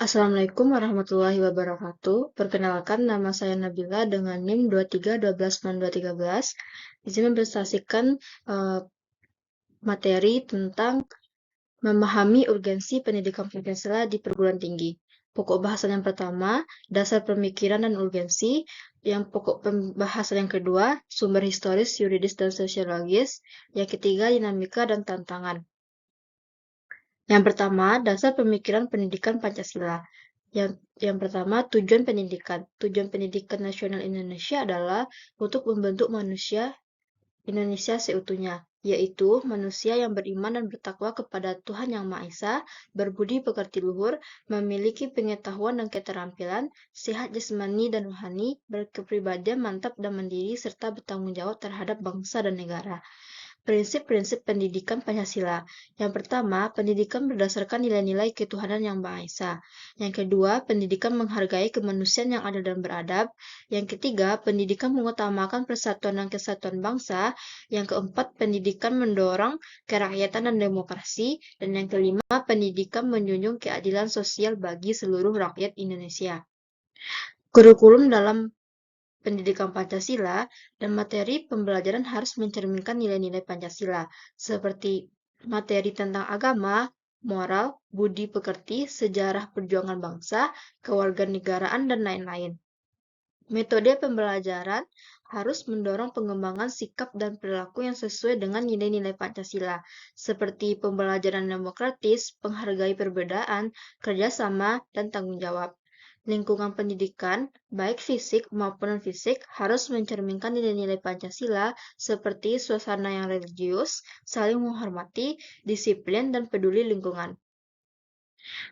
Assalamualaikum warahmatullahi wabarakatuh. Perkenalkan, nama saya Nabila dengan NIM 23129213. Izin mempresentasikan eh, materi tentang memahami urgensi pendidikan Pancasila di perguruan tinggi. Pokok bahasan yang pertama, dasar pemikiran dan urgensi. Yang pokok pembahasan yang kedua, sumber historis, yuridis, dan sosiologis. Yang ketiga, dinamika dan tantangan. Yang pertama, dasar pemikiran pendidikan Pancasila. Yang pertama, tujuan pendidikan. Tujuan pendidikan nasional Indonesia adalah untuk membentuk manusia Indonesia seutuhnya, yaitu manusia yang beriman dan bertakwa kepada Tuhan Yang Maha Esa, berbudi pekerti luhur, memiliki pengetahuan dan keterampilan, sehat jasmani dan rohani, berkepribadian mantap dan mandiri, serta bertanggung jawab terhadap bangsa dan negara. Prinsip-prinsip pendidikan Pancasila. Yang pertama, pendidikan berdasarkan nilai-nilai ketuhanan Yang Maha Esa. Yang kedua, pendidikan menghargai kemanusiaan yang adil dan beradab. Yang ketiga, pendidikan mengutamakan persatuan dan kesatuan bangsa. Yang keempat, pendidikan mendorong kerakyatan dan demokrasi. Dan yang kelima, pendidikan menjunjung keadilan sosial bagi seluruh rakyat Indonesia. Kurikulum dalam pendidikan Pancasila dan materi pembelajaran harus mencerminkan nilai-nilai Pancasila, seperti materi tentang agama, moral, budi pekerti, sejarah perjuangan bangsa, kewarganegaraan, dan lain-lain. Metode pembelajaran harus mendorong pengembangan sikap dan perilaku yang sesuai dengan nilai-nilai Pancasila, seperti pembelajaran demokratis, menghargai perbedaan, kerjasama, dan tanggung jawab. Lingkungan pendidikan, baik fisik maupun non-fisik, harus mencerminkan nilai-nilai Pancasila seperti suasana yang religius, saling menghormati, disiplin, dan peduli lingkungan.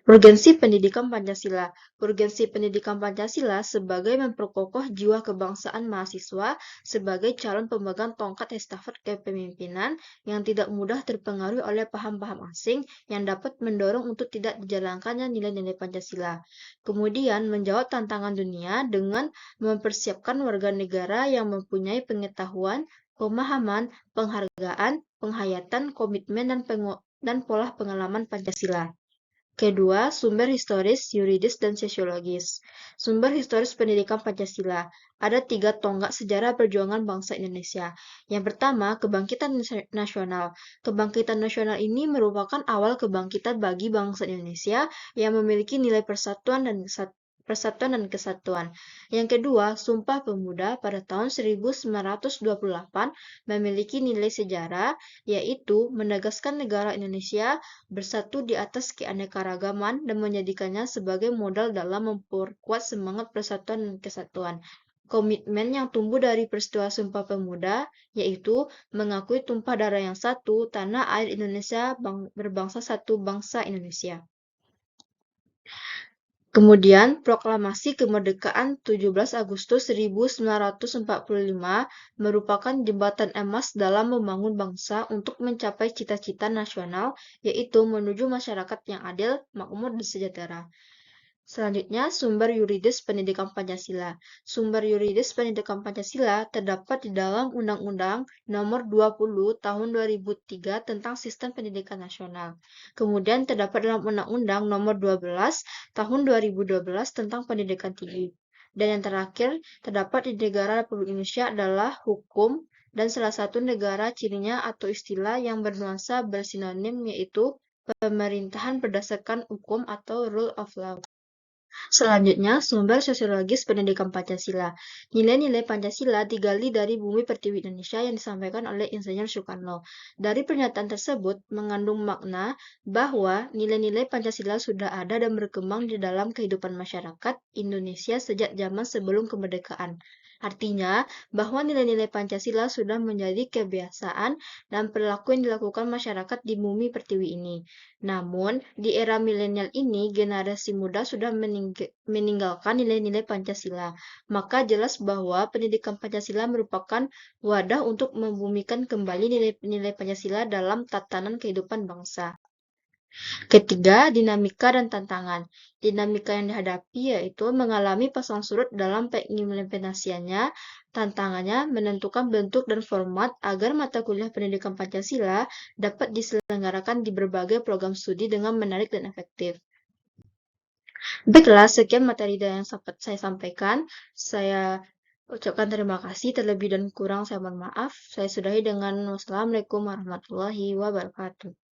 Urgensi pendidikan Pancasila. Urgensi pendidikan Pancasila sebagai memperkokoh jiwa kebangsaan mahasiswa sebagai calon pemegang tongkat estafet kepemimpinan yang tidak mudah terpengaruh oleh paham-paham asing yang dapat mendorong untuk tidak dijalankannya nilai-nilai Pancasila. Kemudian menjawab tantangan dunia dengan mempersiapkan warga negara yang mempunyai pengetahuan, pemahaman, penghargaan, penghayatan, komitmen, dan pola pengalaman Pancasila. Kedua, sumber historis, yuridis, dan sosiologis. Sumber historis pendidikan Pancasila. Ada 3 tonggak sejarah perjuangan bangsa Indonesia. Yang pertama, kebangkitan nasional. Kebangkitan nasional ini merupakan awal kebangkitan bagi bangsa Indonesia yang memiliki nilai persatuan dan kesatuan. Yang kedua, Sumpah Pemuda pada tahun 1928 memiliki nilai sejarah, yaitu menegaskan negara Indonesia bersatu di atas keanekaragaman dan menjadikannya sebagai modal dalam memperkuat semangat persatuan dan kesatuan. Komitmen yang tumbuh dari peristiwa Sumpah Pemuda, yaitu mengakui tumpah darah yang satu, tanah air Indonesia, berbangsa satu, bangsa Indonesia. Kemudian, Proklamasi Kemerdekaan 17 Agustus 1945 merupakan jembatan emas dalam membangun bangsa untuk mencapai cita-cita nasional, yaitu menuju masyarakat yang adil, makmur, dan sejahtera. Selanjutnya, sumber yuridis pendidikan Pancasila. Sumber yuridis pendidikan Pancasila terdapat di dalam Undang-Undang Nomor 20 Tahun 2003 tentang Sistem Pendidikan Nasional. Kemudian terdapat dalam Undang-Undang Nomor 12 Tahun 2012 tentang Pendidikan Tinggi. Dan yang terakhir, terdapat di negara Republik Indonesia adalah hukum dan salah satu negara cirinya atau istilah yang bernuansa bersinonim yaitu pemerintahan berdasarkan hukum atau rule of law. Selanjutnya, sumber sosiologis pendidikan Pancasila. Nilai-nilai Pancasila digali dari bumi pertiwi Indonesia yang disampaikan oleh Insinyur Soekarno. Dari pernyataan tersebut mengandung makna bahwa nilai-nilai Pancasila sudah ada dan berkembang di dalam kehidupan masyarakat Indonesia sejak zaman sebelum kemerdekaan. Artinya, bahwa nilai-nilai Pancasila sudah menjadi kebiasaan dan perilaku yang dilakukan masyarakat di bumi pertiwi ini. Namun, di era milenial ini, generasi muda sudah meninggalkan nilai-nilai Pancasila. Maka jelas bahwa pendidikan Pancasila merupakan wadah untuk membumikan kembali nilai-nilai Pancasila dalam tatanan kehidupan bangsa. Ketiga, dinamika dan tantangan. Dinamika yang dihadapi yaitu mengalami pasang surut dalam pengimplementasiannya. Tantangannya menentukan bentuk dan format agar mata kuliah pendidikan Pancasila dapat diselenggarakan di berbagai program studi dengan menarik dan efektif. Baiklah, sekian materi yang sempat saya sampaikan. Saya ucapkan terima kasih, terlebih dan kurang saya mohon maaf. Saya sudahi dengan wassalamualaikum warahmatullahi wabarakatuh.